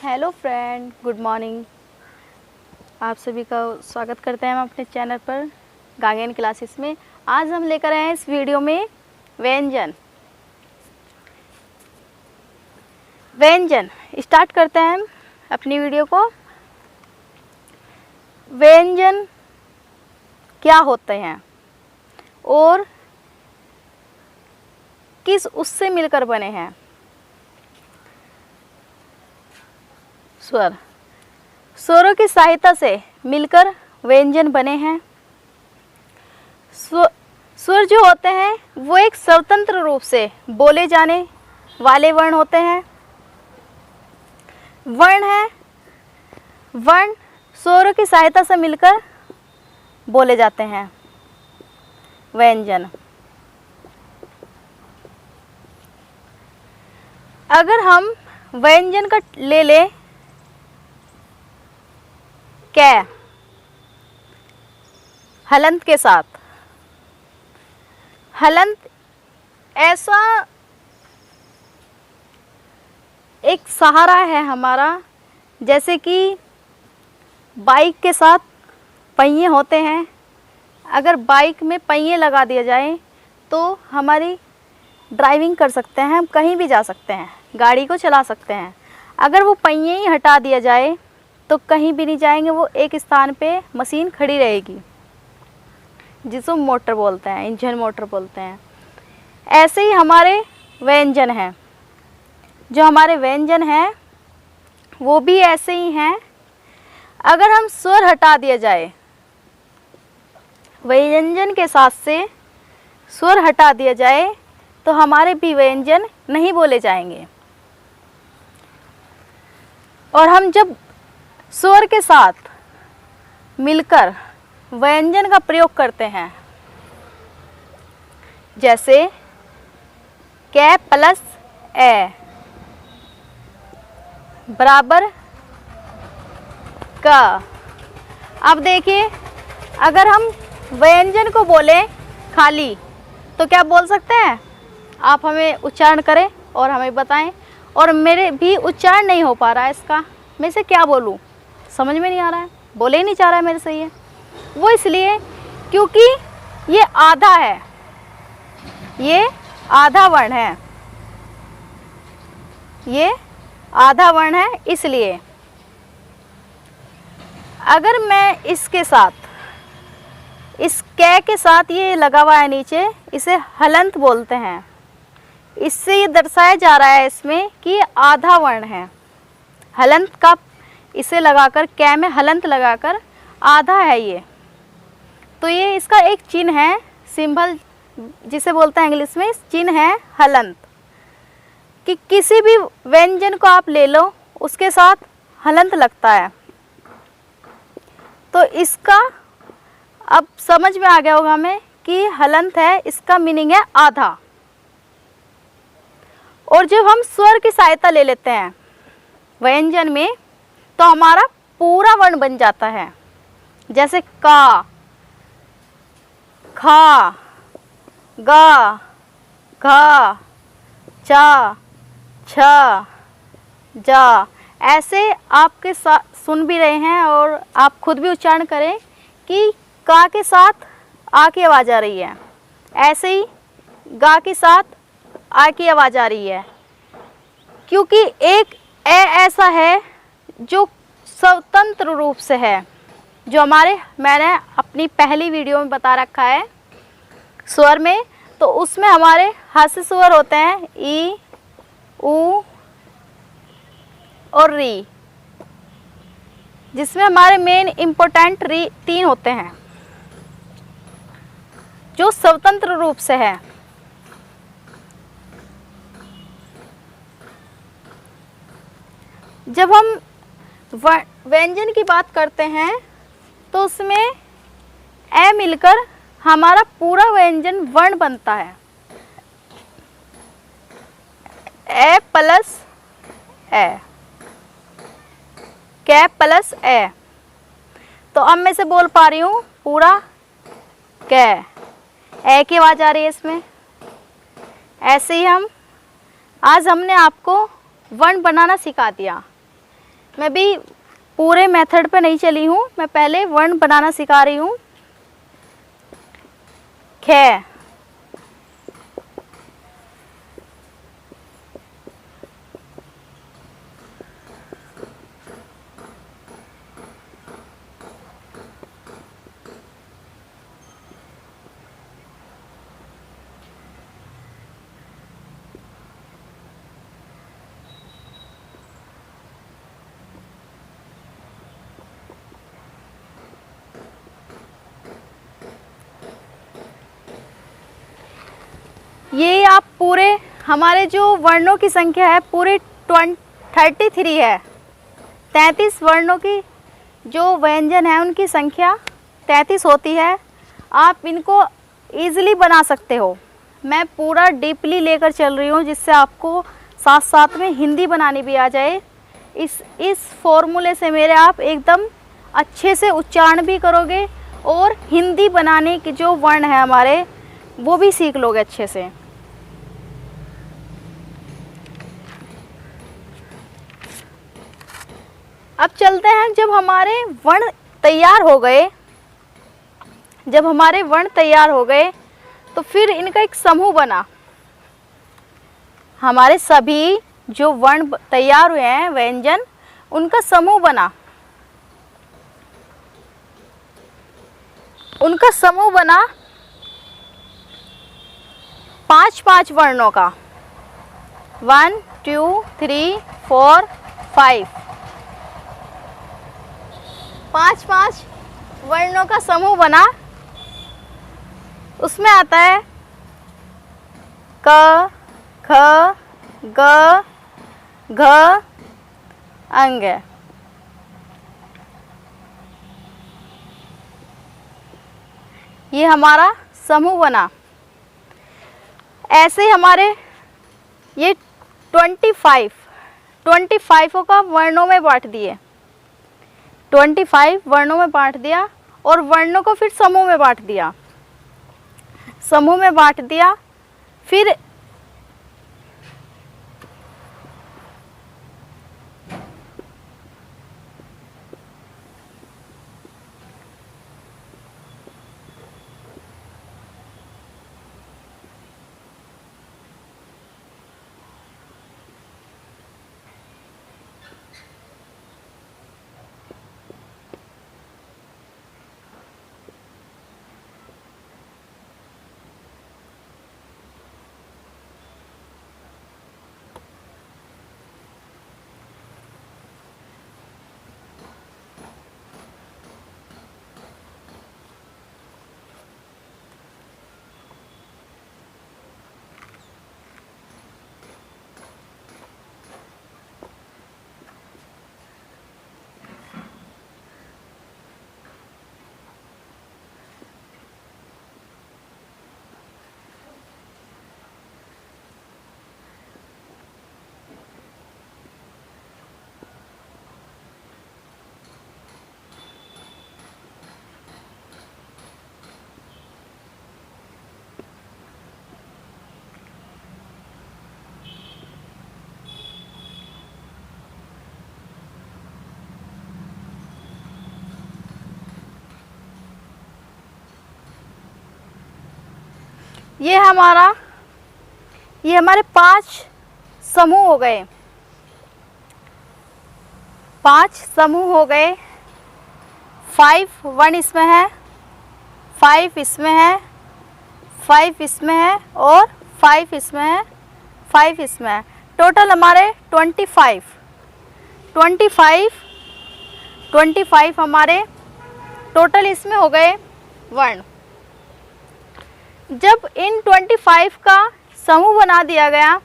Hello friend, good morning. आप सभी का स्वागत करते हैं हम अपने चैनल पर गांगेन क्लासेस में। आज हम लेकर आए हैं इस वीडियो में व्यंजन। स्टार्ट करते हैं हम अपनी वीडियो को। व्यंजन क्या होते हैं और किस उससे मिलकर बने हैं? स्वरों की सहायता से मिलकर व्यंजन बने हैं। स्वर जो होते हैं वो एक स्वतंत्र रूप से बोले जाने वाले वर्ण होते हैं। वर्ण स्वरों की सहायता से मिलकर बोले जाते हैं। व्यंजन, अगर हम व्यंजन का ले लें कै हलंत के साथ। हलंत ऐसा एक सहारा है हमारा, जैसे कि बाइक के साथ पहिए होते हैं। अगर बाइक में पहिए लगा दिया जाए तो हमारी ड्राइविंग कर सकते हैं, हम कहीं भी जा सकते हैं, गाड़ी को चला सकते हैं। अगर वो पहिए ही हटा दिया जाए तो कहीं भी नहीं जाएंगे, वो एक स्थान पे मशीन खड़ी रहेगी, जिसको मोटर बोलते हैं, इंजन मोटर बोलते हैं। ऐसे ही हमारे व्यंजन हैं। जो हमारे व्यंजन हैं वो भी ऐसे ही हैं। अगर हम स्वर हटा दिया जाए, व्यंजन के साथ से स्वर हटा दिया जाए तो हमारे भी व्यंजन नहीं बोले जाएंगे। और हम जब स्वर के साथ मिलकर व्यंजन का प्रयोग करते हैं, जैसे कै प्लस ए बराबर का। अब देखिए, अगर हम व्यंजन को बोले खाली तो क्या बोल सकते हैं? आप हमें उच्चारण करें और हमें बताएं। और मेरे भी उच्चारण नहीं हो पा रहा है इसका, मैं इसे क्या बोलूं, समझ में नहीं आ रहा है, बोले ही नहीं चाह रहा है मेरे से ये। वो इसलिए क्योंकि ये आधा है, ये आधा वर्ण है, ये आधा वर्ण है। इसलिए अगर मैं इसके साथ, इस कै के साथ ये लगा हुआ है नीचे, इसे हलंत बोलते हैं। इससे ये दर्शाया जा रहा है इसमें कि आधा वर्ण है। हलंत का इसे लगाकर, कै में हलंत लगाकर आधा है ये। तो ये इसका एक चिन्ह है, सिंबल जिसे बोलते हैं इंग्लिश में, चिन्ह है हलंत। कि किसी भी व्यंजन को आप ले लो, उसके साथ हलंत लगता है। तो इसका अब समझ में आ गया होगा हमें कि हलंत है, इसका मीनिंग है आधा। और जब हम स्वर की सहायता ले लेते हैं व्यंजन में तो हमारा पूरा वर्ण बन जाता है। जैसे का, खा, गा, घा, चा, छ, जा। ऐसे आपके साथ सुन भी रहे हैं और आप खुद भी उच्चारण करें कि का के साथ आ की आवाज़ आ रही है, ऐसे ही गा के साथ आ की आवाज़ आ रही है। क्योंकि एक ए ऐसा है जो स्वतंत्र रूप से है, जो मैंने अपनी पहली वीडियो में बता रखा है स्वर में। तो उसमें हमारे हास्य स्वर होते हैं ई, ऊ और री, जिसमें हमारे मेन इम्पोर्टेंट री 3 होते हैं जो स्वतंत्र रूप से है। जब हम व्यंजन की बात करते हैं तो उसमें ए मिलकर हमारा पूरा व्यंजन वर्ण बनता है। ए प्लस ए, कै प्लस ए। तो अब मैं से बोल पा रही हूँ पूरा कै, ए की आवाज़ आ रही है इसमें। ऐसे ही आज हमने आपको वर्ण बनाना सिखा दिया। मैं भी पूरे मेथड पे नहीं चली हूँ, मैं पहले वर्ण बनाना सिखा रही हूँ। ख, ये आप पूरे हमारे जो वर्णों की संख्या है पूरे 33 है। 33 वर्णों की जो व्यंजन है उनकी संख्या 33 होती है। आप इनको इजीली बना सकते हो। मैं पूरा डीपली लेकर चल रही हूँ जिससे आपको साथ साथ में हिंदी बनानी भी आ जाए। इस फॉर्मूले से मेरे आप एकदम अच्छे से उच्चारण भी करोगे और हिंदी बनाने के जो वर्ण है हमारे वो भी सीख लोगे अच्छे से। अब चलते हैं, जब हमारे वर्ण तैयार हो गए तो फिर इनका एक समूह बना। हमारे सभी जो वर्ण तैयार हुए हैं व्यंजन उनका समूह बना। उनका समूह बना 5 वर्णों का। 1 2 3 4 5 5 वर्णों का समूह बना। उसमें आता है क, ख, ग, घ, अंग। ये हमारा समूह बना। ऐसे ही हमारे ये 25 का वर्णों में बांट दिए। 25 वर्णों में बांट दिया और वर्णों को फिर समूह में बांट दिया। फिर ये हमारे 5 समूह हो गए। 5 समूह हो गए। 5 1 इसमें है, 5 इसमें है, 5 इसमें है और 5 इसमें है, 5 इसमें है। टोटल हमारे 25 हमारे टोटल इसमें हो गए वर्ण। जब इन 25 का समूह बना दिया गया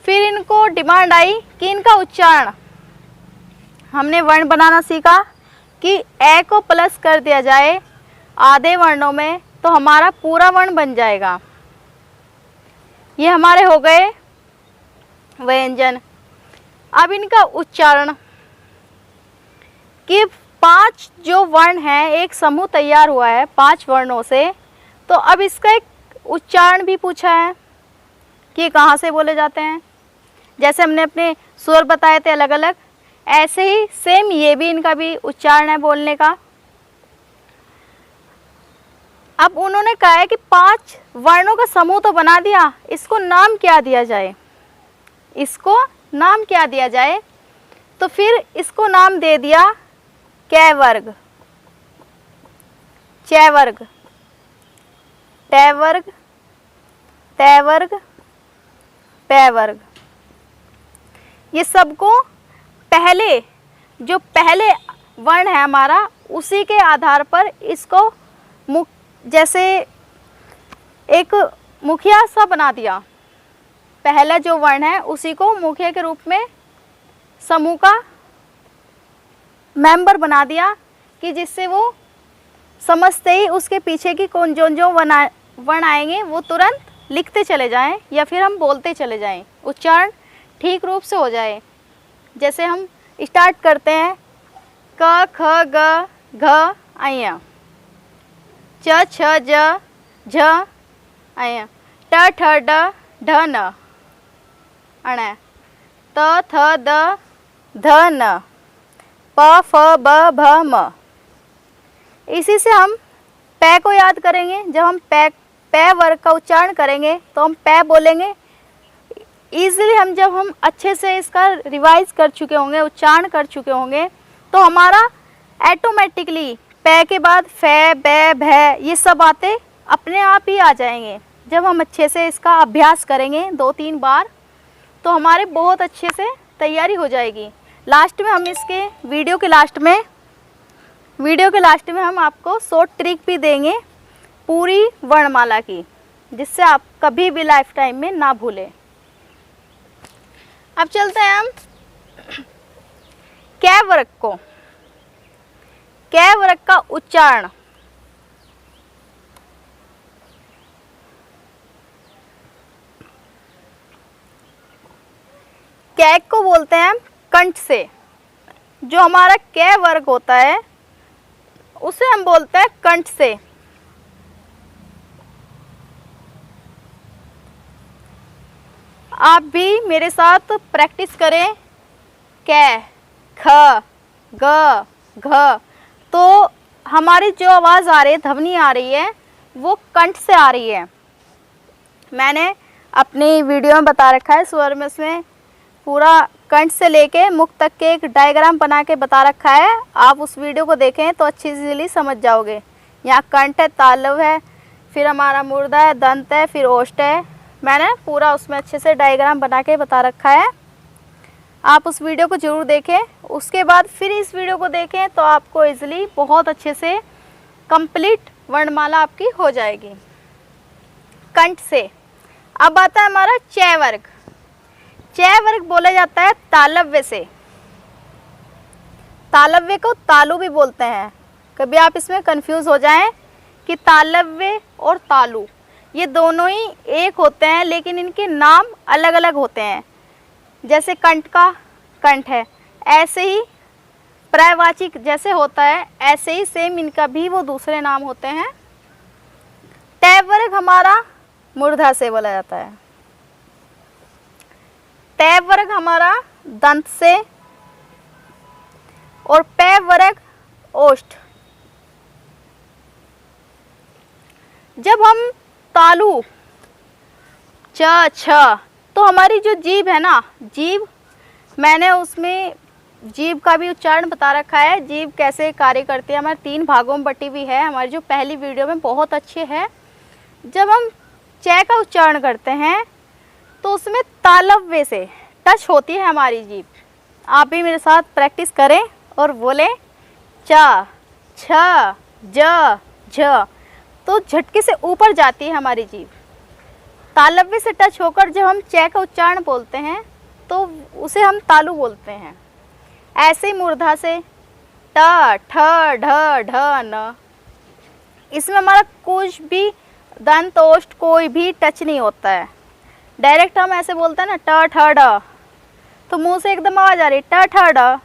फिर इनको डिमांड आई कि इनका उच्चारण, हमने वर्ण बनाना सीखा कि ए को प्लस कर दिया जाए आधे वर्णों में तो हमारा पूरा वर्ण बन जाएगा। ये हमारे हो गए व्यंजन। अब इनका उच्चारण कि 5 जो वर्ण हैं, एक समूह तैयार हुआ है 5 वर्णों से, तो अब इसका एक उच्चारण भी पूछा है कि कहाँ से बोले जाते हैं। जैसे हमने अपने स्वर बताए थे अलग अलग, ऐसे ही सेम ये भी इनका भी उच्चारण है बोलने का। अब उन्होंने कहा है कि 5 वर्णों का समूह तो बना दिया, इसको नाम क्या दिया जाए, इसको नाम क्या दिया जाए। तो फिर इसको नाम दे दिया कै वर्ग, चै वर्ग, टै वर्ग, तै वर्ग, पै वर्ग। ये सबको पहले जो पहले वर्ण है हमारा उसी के आधार पर इसको जैसे एक मुखिया सा बना दिया। पहला जो वर्ण है उसी को मुखिया के रूप में समूह का मेंबर बना दिया कि जिससे वो समझते ही उसके पीछे की कौन जो वर्ण आएंगे वो तुरंत लिखते चले जाएं या फिर हम बोलते चले जाएं, उच्चारण ठीक रूप से हो जाए। जैसे हम स्टार्ट करते हैं क ख ग घ अ, च छ ज झ अ, ट ठ ड ढ न अण, त थ द ध न, प फ ब भ म। इसी से हम पै को याद करेंगे। जब हम पै वर्ग का उच्चारण करेंगे तो हम पै बोलेंगे ईजिली। जब हम अच्छे से इसका रिवाइज कर चुके होंगे, उच्चारण कर चुके होंगे, तो हमारा ऐटोमेटिकली पै के बाद फै बै भै ये सब बातें अपने आप ही आ जाएंगे। जब हम अच्छे से इसका अभ्यास करेंगे 2-3 बार तो हमारे बहुत अच्छे से तैयारी हो जाएगी। लास्ट में हम इसके वीडियो के लास्ट में हम आपको शॉर्ट ट्रिक भी देंगे पूरी वर्णमाला की, जिससे आप कभी भी लाइफ टाइम में ना भूलें। अब चलते हैं हम कै वर्ग को। कै वर्ग का उच्चारण कै को बोलते हैं कंठ से। जो हमारा कै वर्ग होता है उसे हम बोलते हैं कंठ से। आप भी मेरे साथ प्रैक्टिस करें कै ख ग घ। तो हमारी जो आवाज़ आ रही है, ध्वनि आ रही है, वो कंठ से आ रही है। मैंने अपनी वीडियो में बता रखा है, स्वर में उसमें पूरा कंठ से लेके मुख तक के एक डायग्राम बना के बता रखा है। आप उस वीडियो को देखें तो अच्छी इजीली समझ जाओगे। यहाँ कंठ है, तालव है, फिर हमारा मूर्धा है, दंत है, फिर ओष्ठ है। मैंने पूरा उसमें अच्छे से डायग्राम बना के बता रखा है। आप उस वीडियो को ज़रूर देखें। उसके बाद फिर इस वीडियो को देखें तो आपको इजीली बहुत अच्छे से कंप्लीट वर्णमाला आपकी हो जाएगी कंठ से। अब आता है हमारा चै वर्ग। चै वर्ग बोला जाता है तालव्य से। तालव्य को तालु भी बोलते हैं। कभी आप इसमें कंफ्यूज हो जाएं कि तालव्य और तालु ये दोनों ही एक होते हैं, लेकिन इनके नाम अलग अलग होते हैं। जैसे कंठ का कंठ है, ऐसे ही पर्यायवाची जैसे होता है, ऐसे ही सेम इनका भी वो दूसरे नाम होते हैं। टै वर्ग हमारा मूर्धा से बोला जाता है। टै वर्ग हमारा दंत से, और पै वर्ग ओष्ठ। जब हम तालु च छ, तो हमारी जो जीभ है ना, जीभ मैंने उसमें जीभ का भी उच्चारण बता रखा है। जीभ कैसे कार्य करती है, हमारे 3 भागों में बटी हुई है। हमारी जो पहली वीडियो में बहुत अच्छी है। जब हम चै का उच्चारण करते हैं तो उसमें तालव्य से टच होती है हमारी जीभ। आप भी मेरे साथ प्रैक्टिस करें और बोलें च छ ज झ, तो झटके से ऊपर जाती है हमारी जीभ। तालव्य से टच होकर जब हम चै का उच्चारण बोलते हैं तो उसे हम तालु बोलते हैं। ऐसे ही मूर्धा से ट ठ ढ ढ न, इसमें हमारा कुछ भी दंत ओष्ठ कोई भी टच नहीं होता है। डायरेक्ट हम ऐसे बोलते हैं ना ट ठ ड, तो मुंह से एकदम आवाज आ रही ट ठ ड।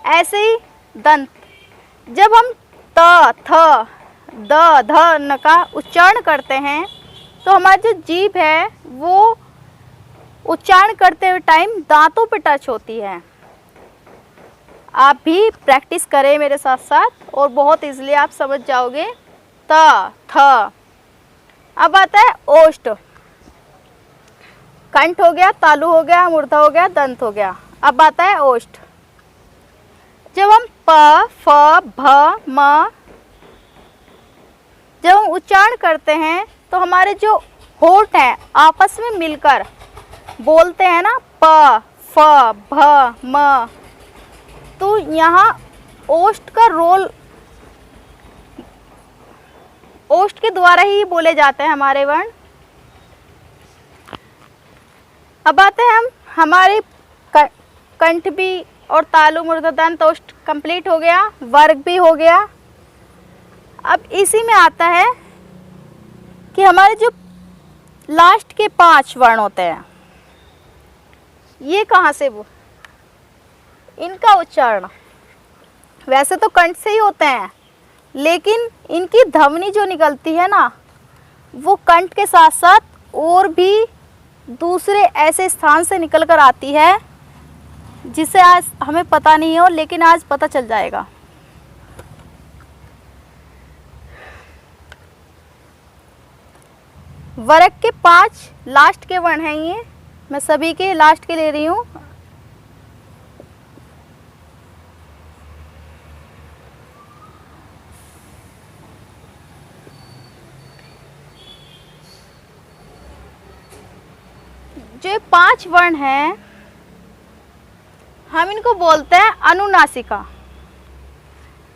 ऐसे ही दंत, जब हम त थ द ध न का उच्चारण करते हैं तो हमारी जो जीभ है वो उच्चारण करते हुए टाइम दांतों पे टच होती है। आप भी प्रैक्टिस करें मेरे साथ साथ और बहुत इजीली आप समझ जाओगे। त, थ। अब आता है ओष्ठ। कंठ हो गया, तालु हो गया, मूर्धा हो गया, दंत हो गया। अब आता है ओष्ठ। जब हम प, फ, भ, म जब हम उच्चारण करते हैं तो हमारे जो होंठ हैं आपस में मिलकर बोलते हैं ना, प, फ, भ, म। तो यहाँ ओष्ठ का रोल, ओष्ठ के द्वारा ही बोले जाते हैं हमारे वर्ण। अब आते हैं हम, हमारे कंठ भी और तालु मूर्धा दंत ओष्ठ कंप्लीट हो गया, वर्ग भी हो गया। अब इसी में आता है कि हमारे जो लास्ट के 5 वर्ण होते हैं, ये कहाँ से वो इनका उच्चारण वैसे तो कंठ से ही होते हैं, लेकिन इनकी ध्वनि जो निकलती है ना, वो कंठ के साथ साथ और भी दूसरे ऐसे स्थान से निकल कर आती है जिसे आज हमें पता नहीं हो, लेकिन आज पता चल जाएगा। वर्ग के 5 लास्ट के वर्ण हैं ये, मैं सभी के लास्ट के ले रही हूँ। जो 5 वर्ण हैं हम इनको बोलते हैं अनुनासिका।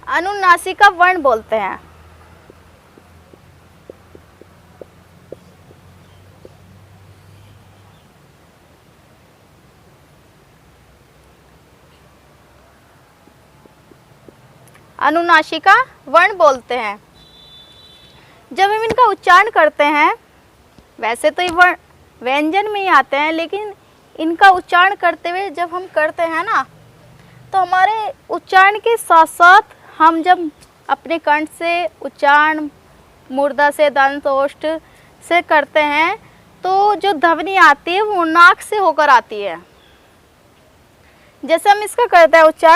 अनुनासिका वर्ण बोलते हैं। अनुनासिका वर्ण बोलते हैं। जब हम इनका उच्चारण करते हैं, वैसे तो ये वर्ण व्यंजन में ही आते हैं, लेकिन इनका उच्चारण करते हुए जब हम करते हैं ना, तो हमारे उच्चारण के साथ साथ हम जब अपने कंठ से उच्चारण मूर्धा से दंत ओष्ठ से करते हैं, तो जो ध्वनि आती है वो नाक से होकर आती है। जैसे हम इसका करते हैं उच्चारण,